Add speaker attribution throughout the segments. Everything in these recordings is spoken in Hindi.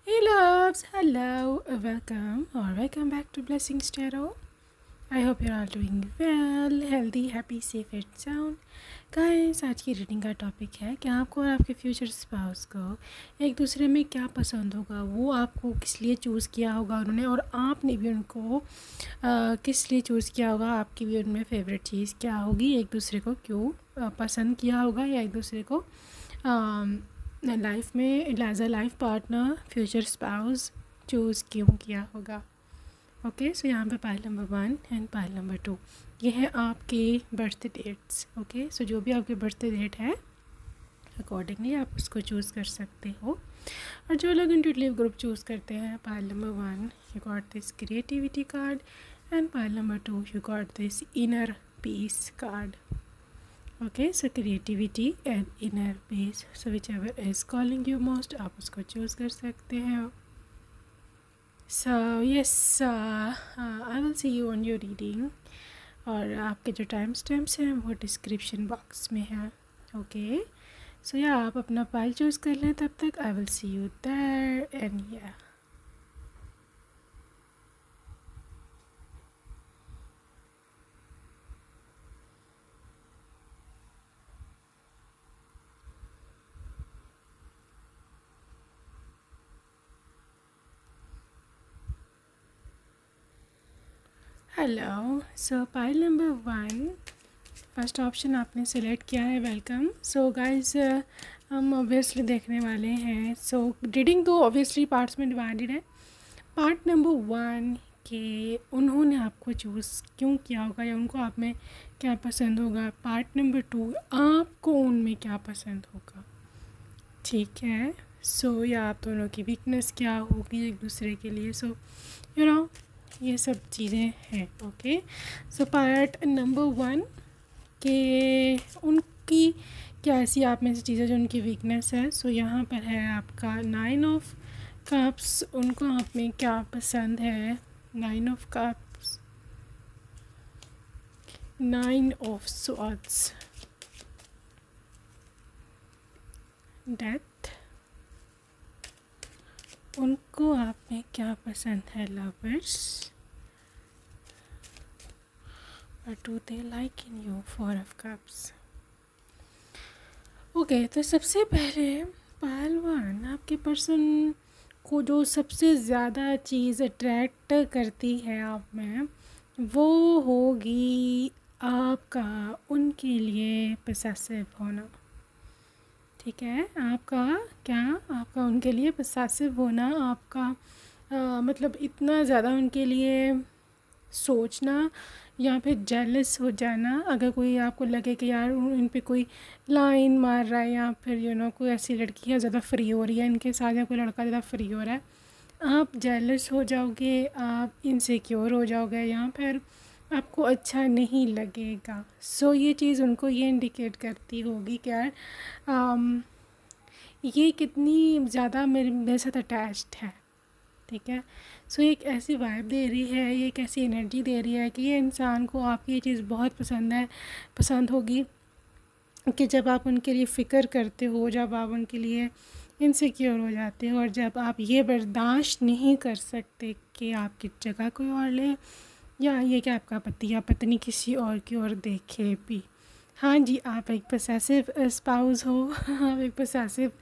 Speaker 1: Hey loves, hello, welcome back to Blessings Tarot. I hope you're all doing well, healthy, happy, safe and sound. Guys आज की रीडिंग का टॉपिक है कि आपको और आपके फ्यूचर स्पाउस को एक दूसरे में क्या पसंद होगा, वो आपको किस लिए चूज़ किया होगा उन्होंने, और आपने भी उनको किस लिए चूज़ किया होगा, आपकी भी उनमें फेवरेट चीज़ क्या होगी, एक दूसरे को क्यों पसंद किया होगा, या एक दूसरे को लाइफ में as a life partner future spouse choose क्यों किया होगा। ओके, सो यहाँ पे pile number 1 and pile number 2 ये है आपके बर्थ डेट्स। ओके, सो जो भी आपके बर्थ डेट है अकॉर्डिंगली आप उसको चूज़ कर सकते हो। और जो लोग इंट्यूटिव ग्रुप चूज़ करते हैं, pile number 1 you got this creativity card and pile number 2 you got this inner peace card. Okay, so creativity and inner peace, so which ever is calling you most आप उसको चूज़ कर सकते हैं। So yes, I will see you on your reading, और आपके जो टाइम स्टैम्प्स हैं वो डिस्क्रिप्शन बॉक्स में है। ओके, सो या आप अपना पाइल चूज़ कर लें, तब तक I will see you there and yeah hello. So pile number 1 first option आपने सेलेक्ट किया है, वेलकम। सो गाइस हम ऑब्वियसली देखने वाले हैं, सो रीडिंग तो ऑब्वियसली पार्ट्स में डिवाइडेड है। पार्ट नंबर 1 के उन्होंने आपको चूज़ क्यों किया होगा या उनको आप में क्या पसंद होगा। पार्ट नंबर 2 आपको उनमें क्या पसंद होगा, ठीक है। सो या आप दोनों की वीकनेस क्या होगी एक दूसरे के लिए, सो यू नो ये सब चीज़ें हैं। ओके, सो पार्ट नंबर 1 के उनकी क्या ऐसी आप में से चीज़ें जो उनकी वीकनेस है। सो यहाँ पर है आपका 9 ऑफ कप्स, उनको आप में क्या पसंद है। 9 of cups, 9 of swords, death, उनको आप में क्या पसंद है। Lovers, what do they like in you। 4 of cups। Okay, तो सबसे पहले पाइल 1 आपके पर्सन को जो सबसे ज़्यादा चीज़ अट्रैक्ट करती है आप में, वो होगी आपका उनके लिए पोसेसिव होना। ठीक है, आपका उनके लिए पोसेसिव होना, आपका मतलब इतना ज़्यादा उनके लिए सोचना या फिर जेलस हो जाना। अगर कोई आपको लगे कि यार इन पे कोई लाइन मार रहा है, या फिर कोई ऐसी लड़की है ज़्यादा फ्री हो रही है इनके साथ, या कोई लड़का ज़्यादा फ्री हो रहा है, आप जेलस हो जाओगे, आप इनसिक्योर हो जाओगे, या फिर आपको अच्छा नहीं लगेगा। सो ये चीज़ उनको ये इंडिकेट करती होगी कि यार ये कितनी ज़्यादा मेरे साथ अटैच्ड है। ठीक है, सो एक ऐसी वाइब दे रही है, ये एक ऐसी एनर्जी दे रही है कि ये इंसान को आपकी ये चीज़ बहुत पसंद होगी कि जब आप उनके लिए फ़िक्र करते हो, जब आप उनके लिए इनसिक्योर हो जाते हो, और जब आप ये बर्दाश्त नहीं कर सकते कि आपकी जगह कोई और ले, या ये कि आपका पति या पत्नी किसी और की ओर देखे भी। हाँ जी, आप एक पोसेसिव स्पाउस हो, आप एक पोसेसिव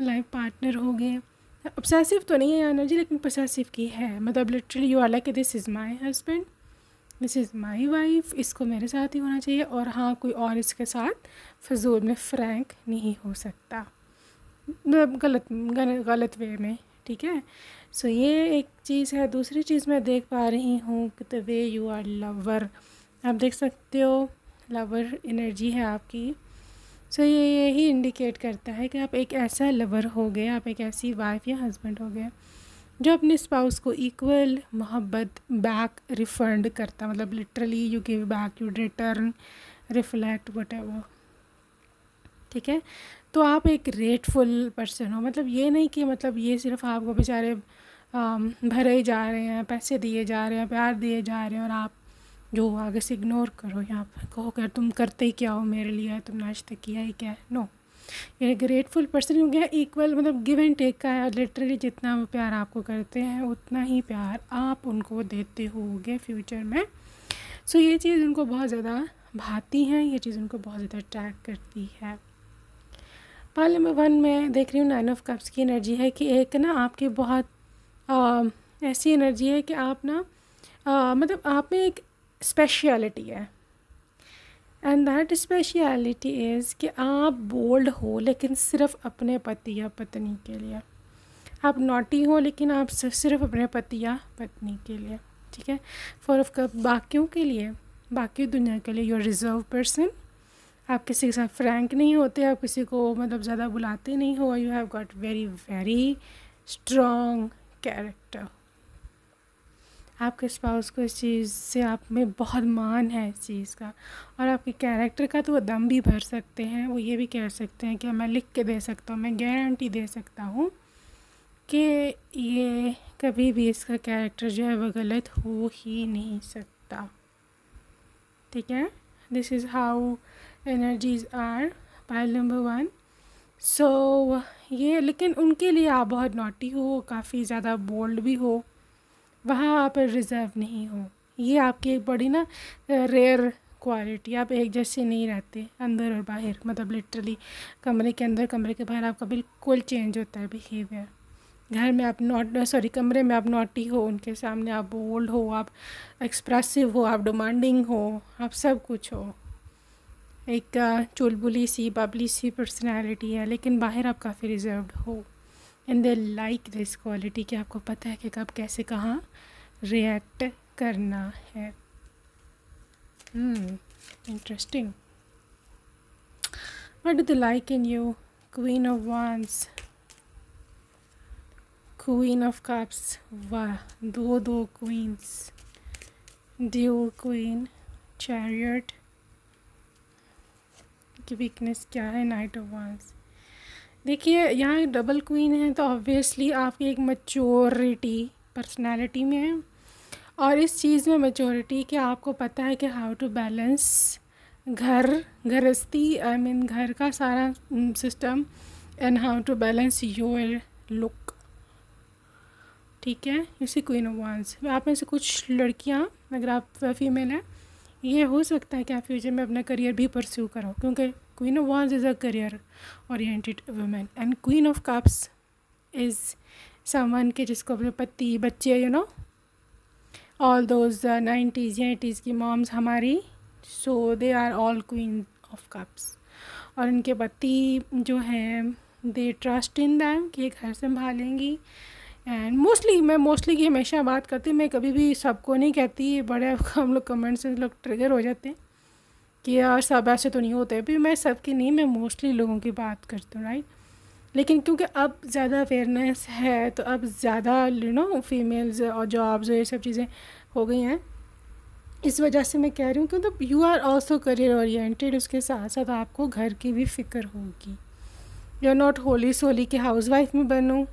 Speaker 1: लाइफ पार्टनर हो गए। ऑब्सेसिव तो नहीं है एनर्जी, लेकिन पोसेसिव की है, मतलब literally you are like this is my husband, this is my wife, इसको मेरे साथ ही होना चाहिए, और हाँ कोई और इसके साथ फजूल में फ्रैंक नहीं हो सकता, गलत वे में। ठीक है, सो ये एक चीज़ है। दूसरी चीज़ मैं देख पा रही हूँ कि the way you are lover, आप देख सकते हो लवर एनर्जी है आपकी। सो ये यही इंडिकेट करता है कि आप एक ऐसा लवर हो गए, आप एक ऐसी वाइफ या हस्बैंड हो गए जो अपने स्पाउस को इक्वल मोहब्बत बैक रिफंड करता, मतलब literally you give back, you return, reflect, whatever. ठीक है, तो आप एक ग्रेटफुल पर्सन हो, मतलब ये नहीं कि मतलब ये सिर्फ आपको बेचारे भरे जा रहे हैं, पैसे दिए जा रहे हैं, प्यार दिए जा रहे हैं, और आप जो आगे से इग्नोर करो, यहाँ पर कहो कर तुम करते ही क्या हो मेरे लिए, तुमने आज तक किया ही क्या है। नो, ये ग्रेटफुल पर्सन हो गया, इक्वल मतलब गिव एंड टेक का है। लिटरली जितना वो प्यार आपको करते हैं उतना ही प्यार आप उनको देते होगे फ्यूचर में। सो ये चीज़ उनको बहुत ज़्यादा भाती है, ये चीज़ उनको बहुत ज़्यादा अट्रैक्ट करती है। पाल नंबर 1 में देख रही हूँ 9 ऑफ कप्स की एनर्जी है कि एक ना आपकी बहुत ऐसी एनर्जी है कि आप ना मतलब आप में एक स्पेशलिटी है, एंड दैट स्पेशलिटी इज़ कि आप बोल्ड हो लेकिन सिर्फ अपने पति या पत्नी के लिए। आप नॉटी हो लेकिन आप सिर्फ अपने पति या पत्नी के लिए, ठीक है। 4 ऑफ कप बाकियों के लिए, बाकी दुनिया के लिए। योर रिजर्व पर्सन, आप किसी के साथ फ्रैंक नहीं होते, आप किसी को मतलब ज़्यादा बुलाते नहीं हो। You have got very very strong character. आपके स्पाउस को इस चीज़ से आप में बहुत मान है इस चीज़ का, और आपके कैरेक्टर का तो वो दम भी भर सकते हैं। वो ये भी कह सकते हैं कि मैं लिख के दे सकता हूँ, मैं गारंटी दे सकता हूँ कि ये कभी भी इसका कैरेक्टर जो है वो गलत हो ही नहीं सकता, ठीक है। This is how energies are pile number 1। So ये, लेकिन उनके लिए आप बहुत नॉटी हो, काफ़ी ज़्यादा बोल्ड भी हो, वहाँ आप रिज़र्व नहीं हो। ये आपकी एक बड़ी ना रेयर क्वालिटी। आप एक जैसे नहीं रहते अंदर और बाहर, मतलब लिटरली कमरे के अंदर कमरे के बाहर आपका बिल्कुल चेंज होता है बिहेवियर। घर में आप कमरे में आप नॉटी हो, उनके सामने आप बोल्ड हो, आप एक्सप्रेसिव हो, आप डिमांडिंग हो, आप सब कुछ हो। एक चुलबुली सी बबली सी पर्सनैलिटी है, लेकिन बाहर आप काफ़ी रिजर्व्ड हो। And they like this quality कि आपको पता है कि कब कैसे कहाँ रिएक्ट करना है। Interesting. What do they like in you? Queen of wands, queen of cups, वाह, दो क्वींस, ड्यूल क्वीन, चैरियट की वीकनेस क्या है? Night of wands. देखिए यहाँ डबल क्वीन है तो ऑब्वियसली आपकी एक मैच्योरिटी पर्सनालिटी में है, और इस चीज़ में मैच्योरिटी कि आपको पता है कि हाउ टू बैलेंस गृहस्थी, आई मीन घर का सारा system, and how to balance your look, ठीक है। इसी क्वीन ऑफ वांड्स। आप में से कुछ लड़कियाँ, अगर आप फीमेल हैं, ये हो सकता है कि आप फ्यूचर में अपना करियर भी परस्यू करो, क्योंकि queen of wands is a career oriented women, and queen of cups is someone के जिसको अपने पति, बच्चे, you know, all those 90s या 80s की मॉम्स हमारी, so they are all queen of cups. और इनके पति जो हैं दे ट्रस्ट इन दैम कि घर संभालेंगी। एंड मैं मोस्टली की हमेशा बात करती हूँ, मैं कभी भी सबको नहीं कहती, बड़े हम लोग कमेंट से लोग ट्रिगर हो जाते हैं कि यार सब ऐसे तो नहीं होते, भी मैं सबकी नहीं, मैं मोस्टली लोगों की बात करती हूँ, राइट। लेकिन क्योंकि अब ज़्यादा अवेयरनेस है तो अब ज़्यादा फीमेल्स और जॉब्स ये सब चीज़ें हो गई हैं, इस वजह से मैं कह रही हूँ कि मतलब you are also career oriented, उसके साथ साथ आपको घर की भी फिक्र होगी। You are not wholly solely के हाउस वाइफ में बनूँ,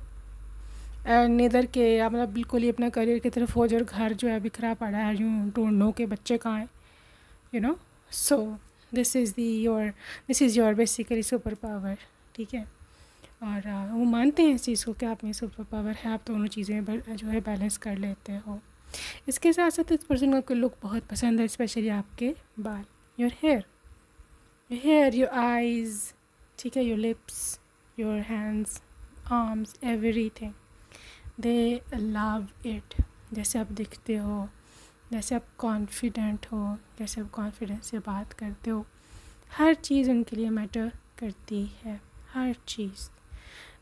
Speaker 1: एंड नेदर के आप मतलब बिल्कुल ही अपना करियर की तरफ हो जाए, घर जो है बिखरा पड़ा है, यूँ ढूंढो के बच्चे कहाँ हैं, you know. So this is your basically super power, ठीक है। और वो मानते हैं इस चीज़ को कि आप में सुपर पावर है, आप दोनों चीज़ें जो है बैलेंस कर लेते हो। इसके साथ साथ इस पर्सन को आपके लुक बहुत पसंद है, स्पेशली आपके बाल, योर हेयर, योर आईज़, ठीक है, your lips, your hands, arms, everything, they love it. जैसे आप दिखते हो, जैसे आप कॉन्फिडेंट हो, जैसे आप कॉन्फिडेंस से बात करते हो, हर चीज़ उनके लिए मैटर करती है, हर चीज़।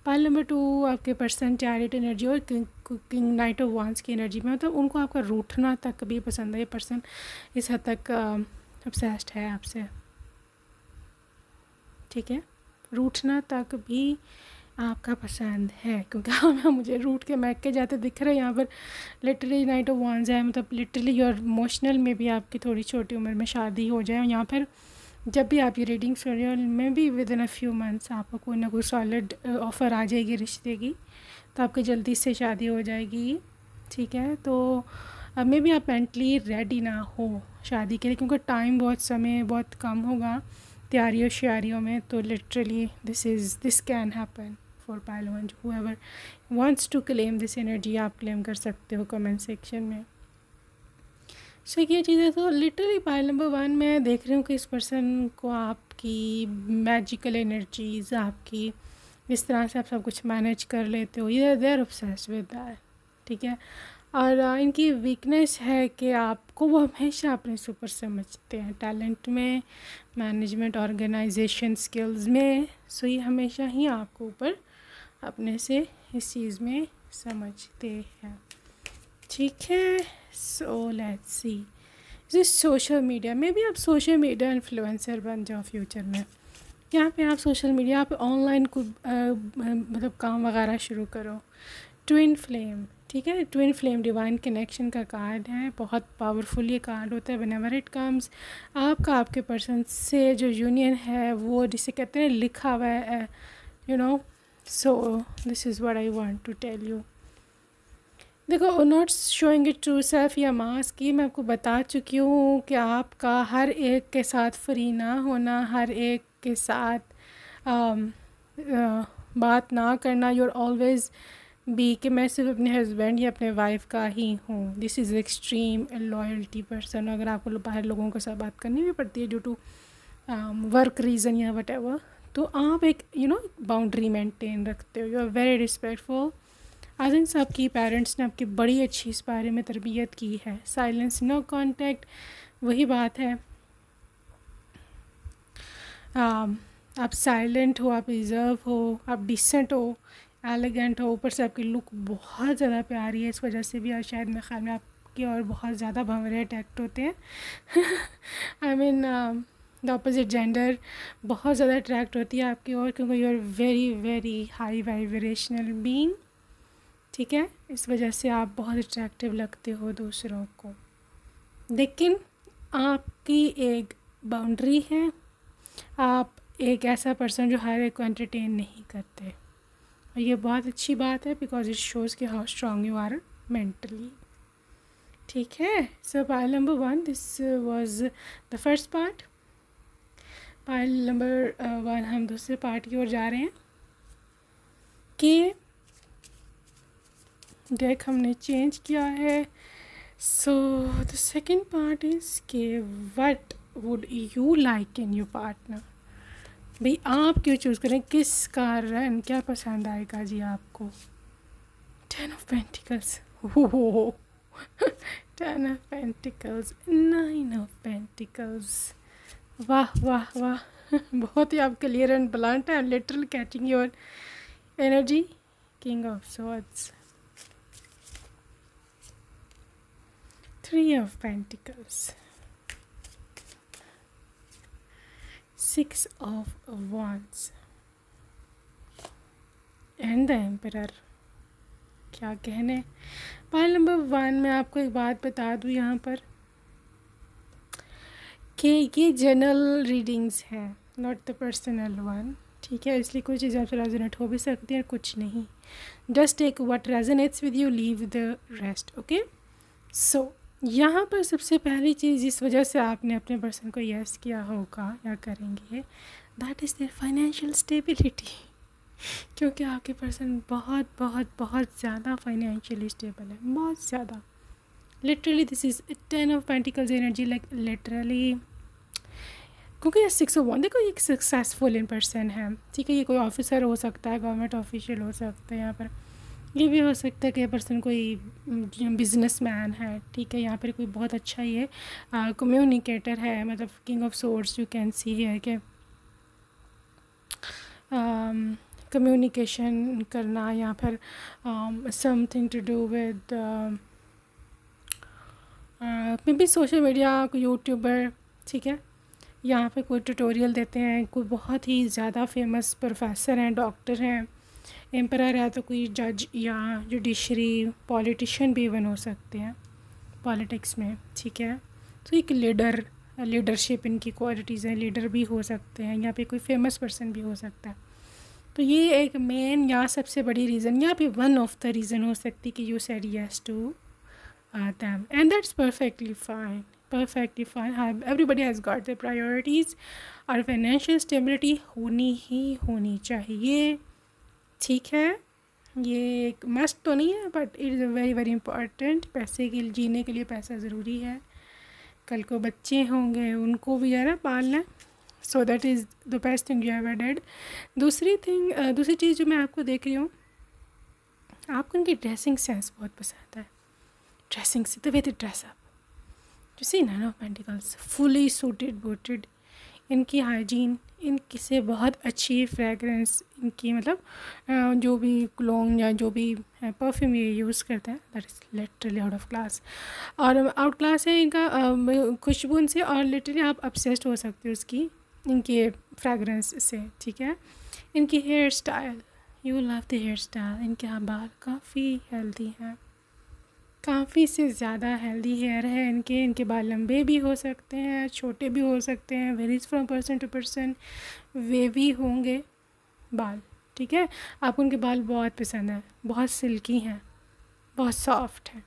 Speaker 1: पाइल नंबर 2 आपके पर्सन चैरियट एनर्जी और किंग नाइट ऑफ वांड्स की एनर्जी में, मतलब उनको आपका रूठना तक भी पसंद है। ये पर्सन इस हद तक ऑब्सेस्ड है आपसे, ठीक है, रूठना तक भी आपका पसंद है, क्योंकि हाँ मुझे रूट के महक के जाते दिख रहे हैं यहाँ पर। लिटरली नाइट ऑफ वांड्स है, मतलब लिटरली योर इमोशनल में भी आपकी थोड़ी छोटी उम्र में शादी हो जाए, यहाँ पर जब भी आप ये रीडिंग सीरियल में भी with in a few months आपको कोई ना कोई सॉलिड ऑफ़र आ जाएगी रिश्ते की, तो आपकी जल्दी से शादी हो जाएगी, ठीक है। तो मे भी आप मेंटली रेडी ना हो शादी के लिए, क्योंकि टाइम बहुत समय बहुत कम होगा, तैयारियों श्यारियों में, तो literally this can happen for pile 1. Whoever wants to claim this energy, आप क्लेम कर सकते हो कमेंट सेक्शन में. सो ये चीज़ें तो लिटरली पाइल नंबर 1 में देख रही हूँ कि इस पर्सन को आपकी मैजिकल एनर्जीज, आपकी इस तरह से आप सब कुछ मैनेज कर लेते हो, ये they are obsessed with that. ठीक है. और इनकी वीकनेस है कि आपको वो हमेशा अपने से ऊपर समझते हैं, टैलेंट में, मैनेजमेंट, ऑर्गेनाइजेशन स्किल्स में. सो ये हमेशा ही आपको ऊपर अपने से इस चीज़ में समझते हैं. ठीक है. सो let's see this social media में भी आप सोशल मीडिया इन्फ्लुएंसर बन जाओ फ्यूचर में. यहाँ पे आप सोशल मीडिया पे ऑनलाइन को मतलब काम वगैरह शुरू करो. ट्विन फ्लेम, ठीक है. ट्विन फ्लेम डिवाइन कनेक्शन का कार्ड है, बहुत पावरफुल ये कार्ड होता है. व्हेनेवर इट कम्स, आपका आपके पर्सन से जो यूनियन है वो जिसे कहते हैं लिखा हुआ है, you know. So this is what I want to tell you. देखो, not showing it true self या मास्क, ये मैं आपको बता चुकी हूँ कि आपका हर एक के साथ फ्री ना होना, हर एक के साथ बात ना करना. यूर ऑलवेज बी कि मैं सिर्फ अपने हस्बैंड या अपने वाइफ का ही हूँ. This is extreme loyalty person. अगर आपको बाहर लोगों के साथ बात करनी भी पड़ती है ड्यू टू वर्क रीज़न या वट एवर, तो आप एक बाउंड्री मेंटेन रखते हो. You are very respectful. I think आपकी पेरेंट्स ने आपकी बड़ी अच्छी इस बारे में तरबियत की है. साइलेंस, नो कॉन्टेक्ट, वही बात है. आप साइलेंट हो, आप रिजर्व हो, आप डिसेंट हो, एलिगेंट हो. ऊपर से आपकी लुक बहुत ज़्यादा प्यारी है, इस वजह से भी शायद मेरे ख्याल में आपकी और बहुत ज़्यादा भंवरे अट्रैक्ट होते हैं. I mean the opposite gender बहुत ज़्यादा अट्रैक्ट होती है आपकी और, क्योंकि you are very very high vibrational being. ठीक है. इस वजह से आप बहुत अट्रैक्टिव लगते हो दूसरों को. लेकिन आपकी एक बाउंड्री है. आप एक ऐसा पर्सन जो हर एक को एंटरटेन नहीं करते, और ये बहुत अच्छी बात है बिकॉज इट शोज़ कि how strong you are mentally. ठीक है. So pile number 1, this was the first part. Pile number 1 हम दूसरे पार्ट की ओर जा रहे हैं कि डेक हमने चेंज किया है. So the second part is के what would you like in your partner. भाई आप क्यों चूज़ करें, किस कारण, क्या पसंद आएगा जी आपको. 10 ऑफ पेंटिकल्स, हो 10 ऑफ पेंटिकल्स, 9 ऑफ पेंटिकल्स. वाह वाह वाह. बहुत ही आप क्लियर एंड ब्लंट है. Literal catching your energy. King of swords, 3 of Pentacles, 6 of Wands and the Emperor. क्या कहने. पाइल नंबर 1 में आपको एक बात बता दूँ यहाँ पर कि ये जनरल रीडिंग्स हैं, नॉट द पर्सनल वन. ठीक है. इसलिए कुछ चीज़ें आपसे रेजोनेट हो भी सकती हैं और कुछ नहीं. Just take what resonates with you, leave the rest. Okay. So यहाँ पर सबसे पहली चीज़ जिस वजह से आपने अपने पर्सन को यस किया होगा या करेंगे, that is there financial stability. क्योंकि आपके पर्सन बहुत बहुत बहुत ज़्यादा फाइनेंशियली स्टेबल है, बहुत ज़्यादा. Literally this is 10 of pentacles energy, like literally. क्योंकि ये 6 of Wands, देखो एक सक्सेसफुल इन पर्सन है. ठीक है. ये कोई ऑफिसर हो सकता है, गवर्नमेंट ऑफिशियल हो सकता है. यहाँ पर ये भी हो सकता है कि ये पर्सन कोई बिजनेसमैन है. ठीक है. यहाँ पर कोई बहुत अच्छा ये कम्युनिकेटर है, मतलब king of swords. You can see है कि कम्युनिकेशन करना, या फिर something to do with maybe social media, कोई यूट्यूबर. ठीक है. यहाँ पे कोई ट्यूटोरियल देते हैं, कोई बहुत ही ज़्यादा फेमस प्रोफेसर हैं, डॉक्टर हैं. एम्परर है तो कोई जज या जुडिशरी, पॉलिटिशियन भी इवन हो सकते हैं पॉलिटिक्स में. ठीक है. तो एक लीडरशिप इनकी क्वालिटीज़ हैं. लीडर भी हो सकते हैं, यहाँ पे कोई फेमस पर्सन भी हो सकता है. तो ये एक मेन या सबसे बड़ी रीज़न, या फिर वन ऑफ द रीज़न हो सकती कि you said yes to them, and that's perfectly fine. perfectly fine. Everybody has got their priorities. और फाइनेंशियल स्टेबिलिटी होनी ही होनी चाहिए, ठीक है। ये एक मस्ट तो नहीं है, but it is a very very important. पैसे के जीने के लिए पैसा ज़रूरी है। कल को बच्चे होंगे, उनको भी ज़रा पालना, so that is the best thing you ever did. दूसरी चीज़ जो मैं आपको देख रही हूँ, आपको उनकी ड्रेसिंग सेंस बहुत पसंद है। ड्रेसिंग से the way they dress up, you see nine of pentacles, fully suited booted, इनकी हाइजीन, इनकी से बहुत अच्छी फ्रेगरेंस, इनकी मतलब जो भी क्लोन या जो भी परफ्यूम ये यूज़ करते हैं, that is literally out of class. और आउट क्लास है इनका खुशबू से, और लिटरली आप obsessed हो सकते हो उसकी, इनके फ्रेगरेंस से, ठीक है। इनकी hair style, you love the hair style. इनके बाल काफ़ी हेल्दी हैं, काफ़ी से ज़्यादा हेल्दी हेयर है इनके बाल लंबे भी हो सकते हैं, छोटे भी हो सकते हैं, varies from person to person, wavy होंगे बाल, ठीक है। आपको उनके बाल बहुत पसंद है, बहुत सिल्की हैं, बहुत सॉफ्ट हैं,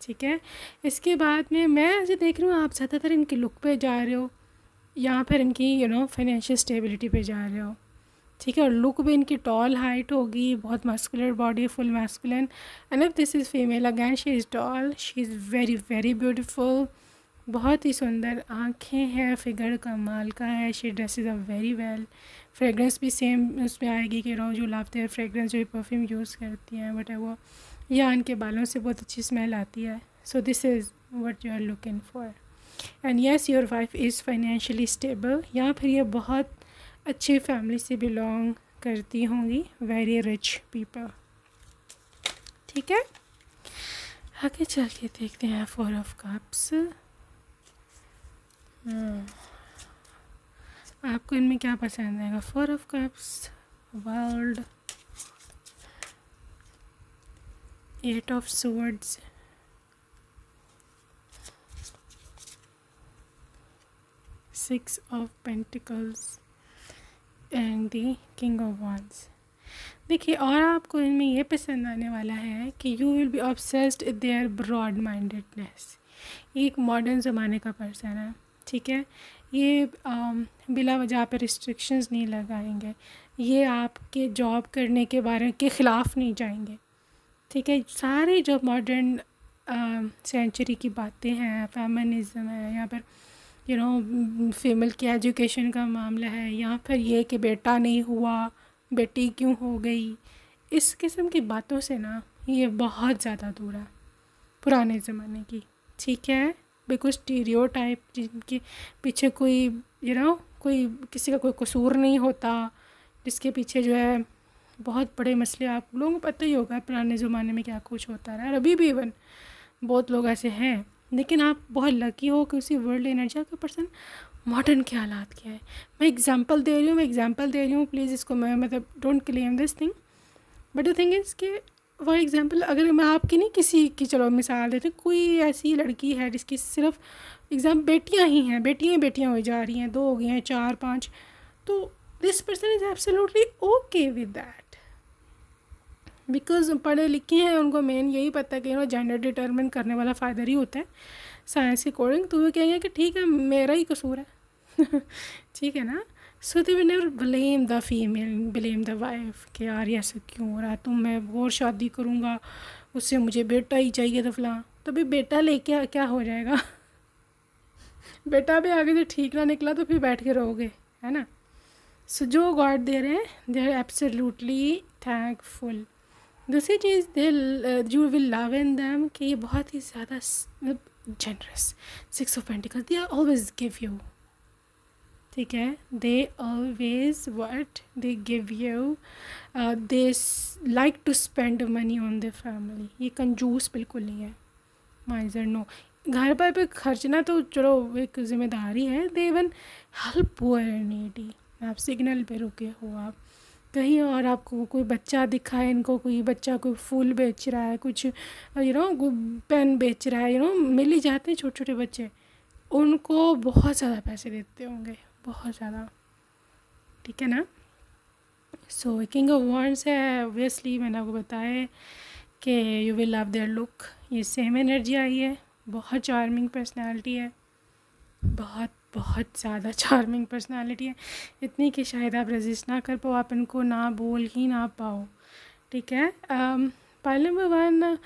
Speaker 1: ठीक है। इसके बाद में मैं ऐसे देख रही हूँ आप ज़्यादातर इनके लुक पे जा रहे हो, या फिर इनकी फाइनेंशियल स्टेबिलिटी पे जा रहे हो, ठीक है। और लुक भी इनकी टॉल हाइट होगी, बहुत muscular body, full masculine. And if this is female, again she is tall, she is very very beautiful, बहुत ही सुंदर आँखें हैं, फिगर कमाल का है। She dresses a very well. Fragrance भी सेम उसमें आएगी कि जो लाते हैं फ्रेगरेंस, जो परफ्यूम यूज़ करती हैं, बट वो या इनके बालों से बहुत अच्छी स्मेल आती है। So this is what you are looking for. And yes, your wife is financially stable, या फिर ये बहुत अच्छी फैमिली से बिलोंग करती होंगी, वेरी रिच पीपल, ठीक है। आगे चल के देखते हैं 4 ऑफ कप्स। आपको इनमें क्या पसंद आएगा? 4 of cups, world, 8 of swords, 6 of pentacles and the king of wands. देखिए, और आपको इनमें ये पसंद आने वाला है कि you will be obsessed their broad mindedness. ये एक मॉडर्न ज़माने का पर्सन है, ठीक है। ये बिला वजह पर रिस्ट्रिक्शंस नहीं लगाएंगे, ये आपके जॉब करने के बारे के ख़िलाफ़ नहीं जाएंगे, ठीक है। सारे जो मॉडर्न सेंचुरी की बातें हैं, फेमिनिज़म है, या फिर फीमेल की एजुकेशन का मामला है, या फिर ये कि बेटा नहीं हुआ, बेटी क्यों हो गई, इस किस्म की बातों से ना ये बहुत ज़्यादा दूर है पुराने ज़माने की, ठीक है। बिल्कुल स्टीरियोटाइप जिनके पीछे कोई कोई किसी का कोई कसूर नहीं होता, जिसके पीछे जो है बहुत बड़े मसले, आप लोगों को पता ही होगा पुराने ज़माने में क्या कुछ होता रहा, और अभी भी इवन बहुत लोग ऐसे हैं। लेकिन आप बहुत लकी हो कि उसी वर्ल्ड एनर्जी का पर्सन मॉडर्न के हालात क्या है। मैं एग्जांपल दे रही हूँ, प्लीज़ इसको मैं मतलब don't claim this thing, but the thing is कि फॉर एग्जांपल अगर मैं आपकी नहीं किसी की चलो मिसाल देते, कोई ऐसी लड़की है जिसकी सिर्फ बेटियाँ ही हैं, बेटियाँ हो जा रही हैं, 2 हो गई हैं, 4 5, तो this person is absolutely okay with that, because पढ़े लिखे हैं, उनको मेन यही पता है कि जेंडर डिटर्मिन करने वाला फ़ायदा ही होता है साइंस के अकॉर्डिंग। तो वो कहेंगे कि ठीक है मेरा ही कसूर है ठीक है ना। So they will never blame the female, blame the wife कि यार ये ऐसा क्यों हो रहा है, तो मैं और शादी करूँगा उससे मुझे बेटा ही चाहिए तो फलां, तो भी बेटा लेके क्या हो जाएगा बेटा भी आगे से ठीक ना निकला तो फिर बैठ के रहोगे, है ना। सो जो गॉड दे रहे हैं दे आर एब्सोल्युटली थैंकफुल। दूसरी चीज़ you will love in them कि ये बहुत ही ज़्यादा generous, 6 of pentacles, they are always give you, ठीक है। They always what they give you, they like to spend money on the family. ये कंजूस बिल्कुल नहीं है, माइजर नो। घर पर पे खर्चना तो चलो एक जिम्मेदारी है, they even help poor and needy. आप सिग्नल पे रुके हो, आप कहीं और आपको कोई बच्चा दिखा है, इनको कोई बच्चा कोई फूल बेच रहा है, कुछ पेन बेच रहा है, मिल ही जाते हैं छोटे छोटे बच्चे, उनको बहुत ज़्यादा पैसे देते होंगे, बहुत ज़्यादा, ठीक है ना। सो किंग ऑफ वांड्स है, ऑब्वियसली मैंने आपको बताया कि you will love their look, ये सेम एनर्जी आई है, बहुत चार्मिंग पर्सनैलिटी है, बहुत बहुत ज़्यादा चार्मिंग पर्सनालिटी है, इतनी कि शायद आप रेजिस्ट ना कर पाओ, आप इनको ना बोल ही ना पाओ, ठीक है। पॉइंट नंबर 1,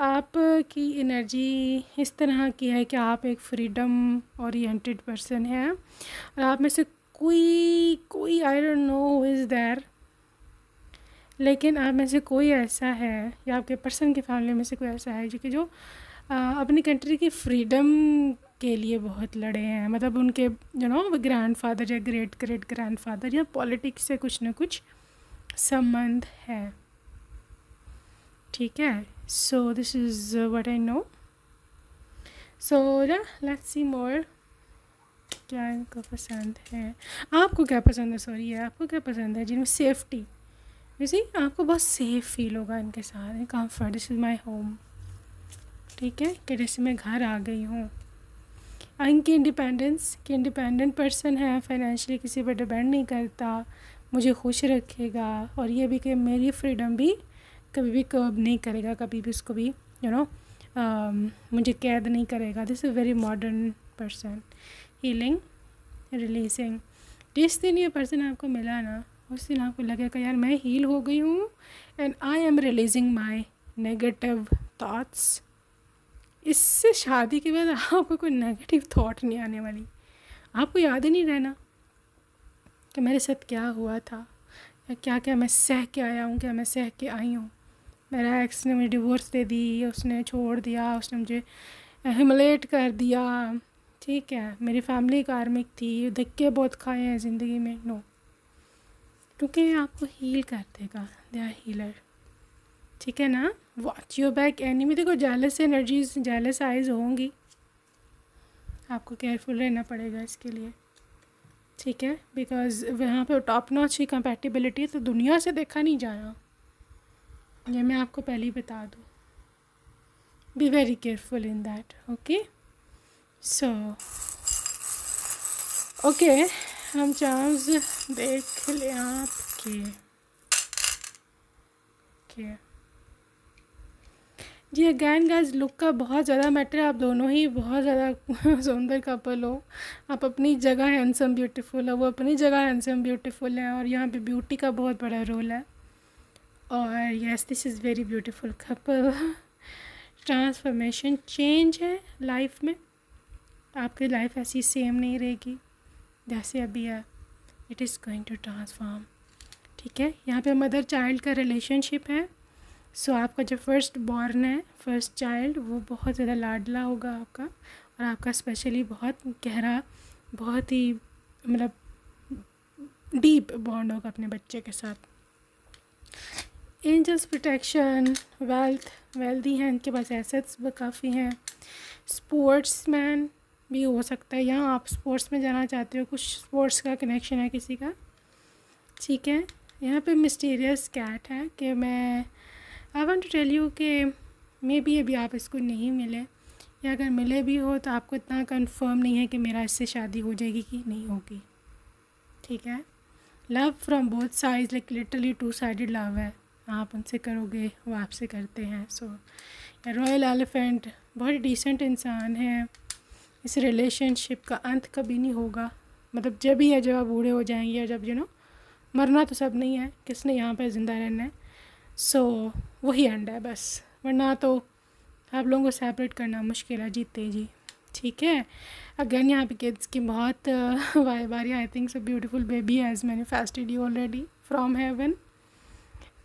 Speaker 1: आपकी एनर्जी इस तरह की है कि आप एक फ्रीडम ओरिएंटेड पर्सन हैं, और आप में से कोई I don't know who is there, लेकिन आप में से कोई ऐसा है या आपके पर्सन की फैमिली में से कोई ऐसा है जो अपनी कंट्री की फ्रीडम के लिए बहुत लड़े हैं, मतलब उनके ग्रैंडफादर या ग्रेट ग्रेट ग्रैंडफादर या पॉलिटिक्स से कुछ ना कुछ संबंध है, ठीक है। So this is what I know. So let's see more, क्या इनको पसंद है, आपको क्या पसंद है, सॉरी आपको क्या पसंद है, जिनमें सेफ्टी, वैसे आपको बहुत सेफ़ फील होगा इनके साथ, comfort, this is my home, ठीक है, कि जैसे मैं घर आ गई हूँ। इनकी इंडिपेंडेंस, कि इंडिपेंडेंट पर्सन है, फाइनेंशियली किसी पर डिपेंड नहीं करता, मुझे खुश रखेगा, और ये भी कि मेरी फ्रीडम भी कभी भी कर्ब नहीं करेगा, कभी भी उसको भी मुझे कैद नहीं करेगा। This is very modern person. Healing, releasing, जिस दिन ये पर्सन आपको मिला ना, उस दिन आपको लगेगा यार मैं हील हो गई हूँ, and I am releasing my negative thoughts. इससे शादी के बाद आपको कोई नेगेटिव थॉट नहीं आने वाली, आपको याद ही नहीं रहना कि मेरे साथ क्या हुआ था, या क्या क्या मैं सह के आया हूँ, क्या मैं सह के आई हूँ। मेरा एक्स ने मुझे डिवोर्स दे दी, उसने छोड़ दिया, उसने मुझे ह्यूमिलेट कर दिया, ठीक है, मेरी फैमिली कार्मिक थी, धक्के बहुत खाए हैं ज़िंदगी में, नो, क्योंकि आपको हील कर देगा, दे आर हीलर, ठीक है ना। वॉच योर बैक एनिमी, देखो जेलस एनर्जीज, जेलस आइज होंगी, आपको केयरफुल रहना पड़ेगा इसके लिए, ठीक है, बिकॉज वहाँ पे टॉप नॉच की कंपैटिबिलिटी तो दुनिया से देखा नहीं जाना, ये मैं आपको पहले ही बता दूँ। Be very careful in that, okay. So okay, हम चांस देख लें आपके, ओके जी। अगैन गाइस, लुक का बहुत ज़्यादा मैटर है, आप दोनों ही बहुत ज़्यादा सुंदर कपल हो, आप अपनी जगह हैंडसम ब्यूटीफुल हो, वो अपनी जगह हैंडसम ब्यूटीफुल है, और यहाँ पे ब्यूटी का बहुत बड़ा रोल है, और yes this is very beautiful couple. Transformation, change है लाइफ में, आपकी लाइफ ऐसी सेम नहीं रहेगी जैसे अभी है, it is going to transform, ठीक है। यहाँ पे मदर चाइल्ड का रिलेशनशिप है, सो आपका जो फर्स्ट बॉर्न है, फर्स्ट चाइल्ड, वो बहुत ज़्यादा लाडला होगा आपका, और आपका स्पेशली बहुत गहरा, बहुत ही मतलब डीप बॉन्ड होगा अपने बच्चे के साथ। एंजल्स प्रोटेक्शन, वेल्दी हैं, इनके पास एसेट्स काफ़ी हैं। स्पोर्ट्समैन भी हो सकता है, यहाँ आप स्पोर्ट्स में जाना चाहते हो, कुछ स्पोर्ट्स का कनेक्शन है किसी का, ठीक है। यहाँ पे मिस्टीरियस कैट है कि मैं I want to tell you कि मे बी अभी आप इसको नहीं मिले, या अगर मिले भी हो तो आपको इतना कंफर्म नहीं है कि मेरा इससे शादी हो जाएगी कि नहीं होगी, ठीक है। Love from both sides, like literally 2-साइडेड लव है, आप उनसे करोगे, वो आपसे करते हैं। सो रॉयल एलिफेंट बहुत डिसेंट इंसान है, इस रिलेशनशिप का अंत कभी नहीं होगा, मतलब जब ही है जब आप बूढ़े हो जाएंगे, या जब मरना तो सब नहीं है, किसने यहाँ पर ज़िंदा रहना है, सो वही एंड है बस, वरना तो आप लोगों को सेपरेट करना मुश्किल है जीते जी, ठीक है। अगेन यहाँ पे किड्स की बहुत बारी, I think so beautiful baby has manifested you already from heaven,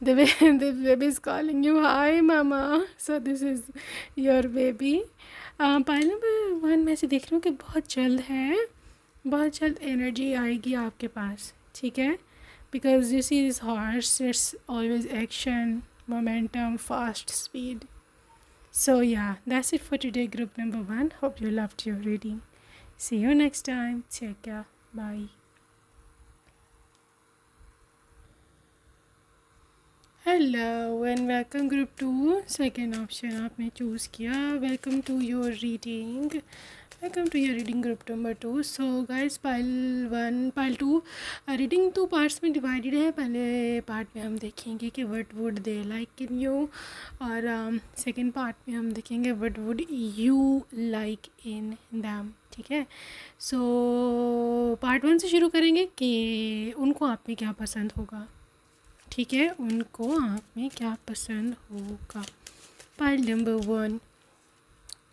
Speaker 1: the baby is calling you hi mama, so this is your baby। Pile number 1 में से देख रही हूँ कि बहुत जल्द एनर्जी आएगी आपके पास, ठीक है, because you see this horse, it's always action, momentum, fast speed. So yeah, that's it for today, group number 1. Hope you loved your reading. See you next time. Take care. Bye. Hello and welcome group 2, second option आपने चूज़ किया। Welcome to your reading, welcome to your reading group number 2। So guys, pile 2 reading 2 parts में डिवाइडेड है। पहले पार्ट में हम देखेंगे कि what would they like in you, और सेकेंड पार्ट में हम देखेंगे what would you like in them. ठीक है, सो पार्ट 1 से शुरू करेंगे कि उनको आप में क्या पसंद होगा। ठीक है, उनको आप में क्या पसंद होगा। Pile number 1,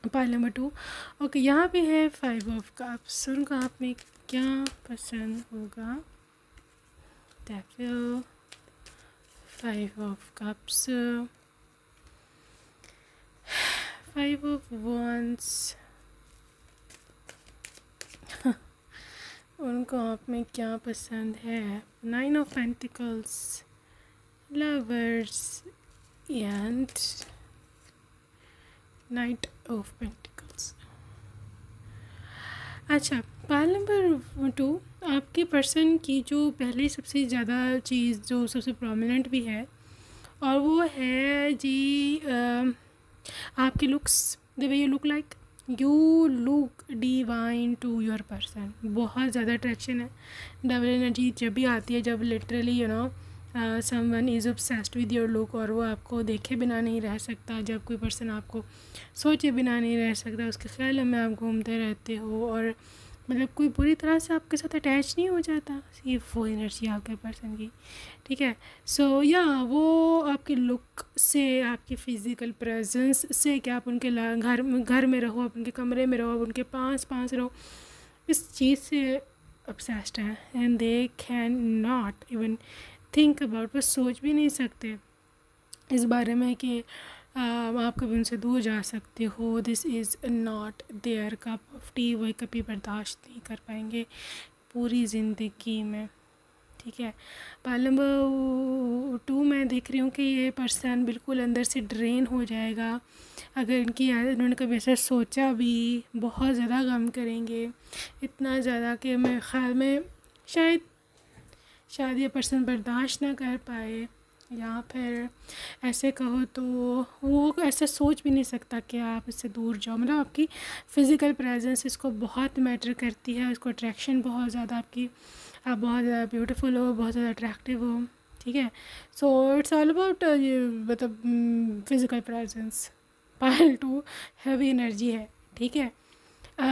Speaker 1: pile number 2। Okay, यहाँ पे है 5 ऑफ कप्स। उनको आप में क्या पसंद होगा। Devil, 5 of cups, 5 of wands. उनको आप में क्या पसंद है। 9 of pentacles, lovers and knight of pentacles। अच्छा, पाइल नंबर 2, आपके पर्सन की जो पहले सबसे ज़्यादा चीज़ जो सबसे प्रोमिनेंट भी है, और वो है जी आपके looks. The way you look like, you look divine to your person. बहुत ज़्यादा अट्रैक्शन है। डबल एनर्जी जब भी आती है, जब literally someone is obsessed with your look, और वो आपको देखे बिना नहीं रह सकता। जब कोई पर्सन आपको सोचे बिना नहीं रह सकता, उसके ख्याल में आप घूमते रहते हो, और मतलब कोई पूरी तरह से आपके साथ अटैच नहीं हो जाता। ये वो एनर्जी आपके पर्सन की। ठीक है, सो या वो आपके लुक से, आपकी फ़िज़िकल प्रेजेंस से, कि आप उनके घर में रहो, आप उनके कमरे में रहो, उनके पास रहो, इस चीज़ से ऑब्सेस्ड है। And they can not even think about, वो सोच भी नहीं सकते इस बारे में कि आप कभी उनसे दूर जा सकते हो। This is not their cup of tea. वही कभी बर्दाश्त नहीं कर पाएंगे पूरी ज़िंदगी में। ठीक है, पाइल नंबर 2 मैं देख रही हूँ कि ये पर्सन बिल्कुल अंदर से ड्रेन हो जाएगा अगर उन्होंने कभी ऐसा सोचा भी। बहुत ज़्यादा गम करेंगे, इतना ज़्यादा कि मेरे ख्याल में शायद ये पर्सन बर्दाश्त ना कर पाए, या फिर ऐसे कहो तो वो ऐसा सोच भी नहीं सकता कि आप इससे दूर जाओ। मतलब आपकी फ़िज़िकल प्रेजेंस इसको बहुत मैटर करती है, इसको अट्रैक्शन बहुत ज़्यादा आपकी, आप बहुत ज़्यादा ब्यूटीफुल हो, बहुत ज़्यादा अट्रैक्टिव हो। ठीक है, सो इट्स ऑल अबाउट मतलब physical presence. Pile 2 heavy energy है। ठीक है,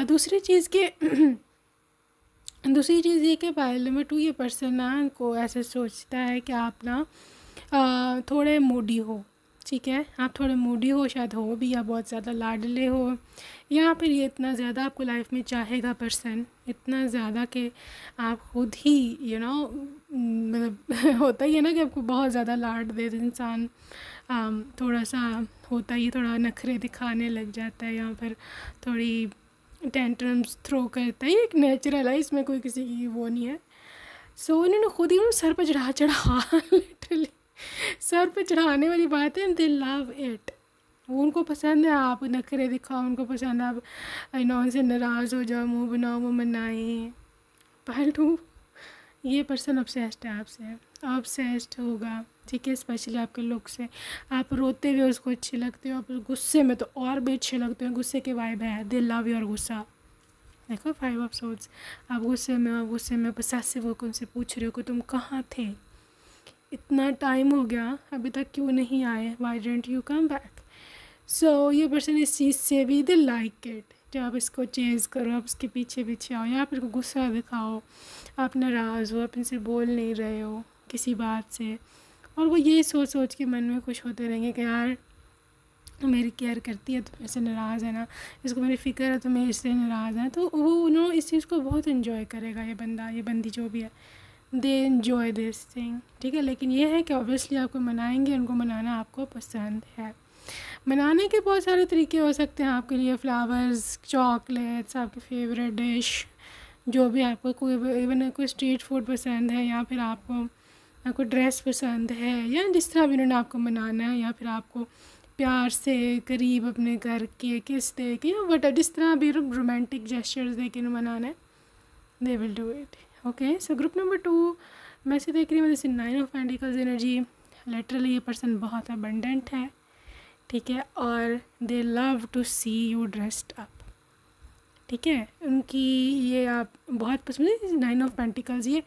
Speaker 1: दूसरी चीज़ ये कि पाइल नंबर 2 ये पर्सन ना को ऐसे सोचता है कि आप ना थोड़े मूडी हो। ठीक है, आप थोड़े मूडी हो, शायद हो भी, या बहुत ज़्यादा लाडले हो, या फिर ये इतना ज़्यादा आपको लाइफ में चाहेगा पर्सन, इतना ज़्यादा कि आप खुद ही मतलब होता ही है ना कि आपको बहुत ज़्यादा लाड दे इंसान। थोड़ा सा होता ही, थोड़ा नखरे दिखाने लग जाता है, या फिर थोड़ी टेंट्रम्स थ्रो करता है। एक नेचुरल है, इसमें कोई किसी की वो नहीं है। सो इन्होंने खुद ही सर पर चढ़ा लिटरली सर पे चढ़ाने वाली बात है। दे लव इट, उनको पसंद है आप नखरे दिखाओ, उनको पसंद है आप उनसे नाराज़ हो जाओ, मुंह बनाओ, वो मनाएं। पाइल 2 ये पर्सन ऑब्सेस्ड है आपसे, ऑब्सेस्ड होगा। ठीक है, स्पेशली आपके लुक से। आप रोते हुए उसको अच्छे लगते हो, आप गुस्से में तो और भी अच्छे लगते हो। गुस्से के वाइब है, दे लव योर गुस्सा। देखो 5 ऑफ सोर्ड्स, आप गुस्से में पोसेसिव होकर उनसे पूछ रहे हो कि तुम कहाँ थे, इतना टाइम हो गया, अभी तक क्यों नहीं आए, why didn't you come back. So ये पर्सन इस चीज़ से भी दे लाइक इट। जब आप इसको चेज़ करो, आप इसके पीछे आओ, या फिर गुस्सा दिखाओ, आप नाराज़ हो, आप इनसे बोल नहीं रहे हो किसी बात से, और वो ये सोच के मन में खुश होते रहेंगे कि यार मेरी केयर करती है तो मेरे से नाराज़ है ना, इसको मेरी फ़िक्र है तो मेरे से नाराज़ है। तो वो इस चीज़ को बहुत इन्जॉय करेगा ये बंदा, ये बंदी जो भी है, दे इन्जॉय दिस थिंग। ठीक है, लेकिन ये है कि ऑब्वियसली आपको मनाएंगे, उनको मनाना आपको पसंद है। मनाने के बहुत सारे तरीके हो सकते हैं आपके लिए, फ्लावर्स, चॉकलेट्स, आपकी फेवरेट डिश, जो भी आपको, कोई इवन कोई स्ट्रीट फूड पसंद है, या फिर आपको ड्रेस पसंद है, या जिस तरह भी उन्होंने आपको मनाना है, या फिर आपको प्यार से करीब अपने घर के किस दे के, या बट जिस तरह भी रोमांटिक जेस्चर्स दे के मनाना है, they will do it. Okay, so group number 2 मैं से देख रही हूँ, जैसे 9 ऑफ पेंटिकल्स एनर्जी, लिटरली ये पर्सन बहुत अबंडेंट है, ठीक है, और they love to see you dressed up, ठीक है, उनकी ये आप बहुत पसंद है। 9 ऑफ पेंटिकल्स ये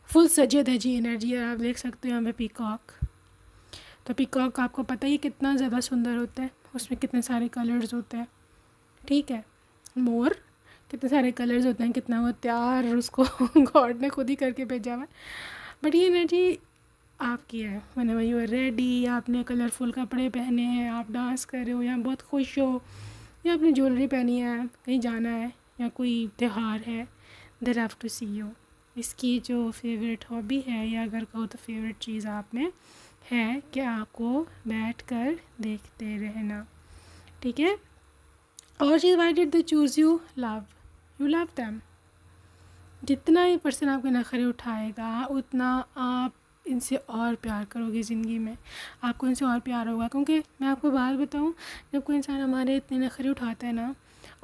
Speaker 1: फुल सजे धजी एनर्जी है। आप देख सकते हो यहाँ पे पीकॉक, तो पीकॉक आपको पता ही कितना ज़्यादा सुंदर होता है, उसमें कितने सारे कलर्स होते हैं, ठीक है। मोर कितने सारे कलर्स होते हैं, कितना वो तैयार उसको गॉड ने खुद ही करके भेजा हुआ है। बट ये एनर्जी आपकी है, मैंने वही यू रेडी, आपने कलरफुल कपड़े पहने हैं, आप डांस कर रहे हो या बहुत खुश हो, या आपने ज्वेलरी पहनी है, कहीं जाना है या कोई त्यौहार है, they love to see you. इसकी जो फेवरेट हॉबी है, या अगर कहो तो फेवरेट चीज़ आप में है कि आपको बैठ कर देखते रहना, ठीक है। और चीज़, why did they choose you? Love, you love them. जितना ये पर्सन आपके नखरे उठाएगा उतना आप इनसे और प्यार करोगे ज़िंदगी में, आपको इनसे और प्यार होगा। क्योंकि मैं आपको बात बताऊं, जब कोई इंसान हमारे इतने नखरे उठाता है ना,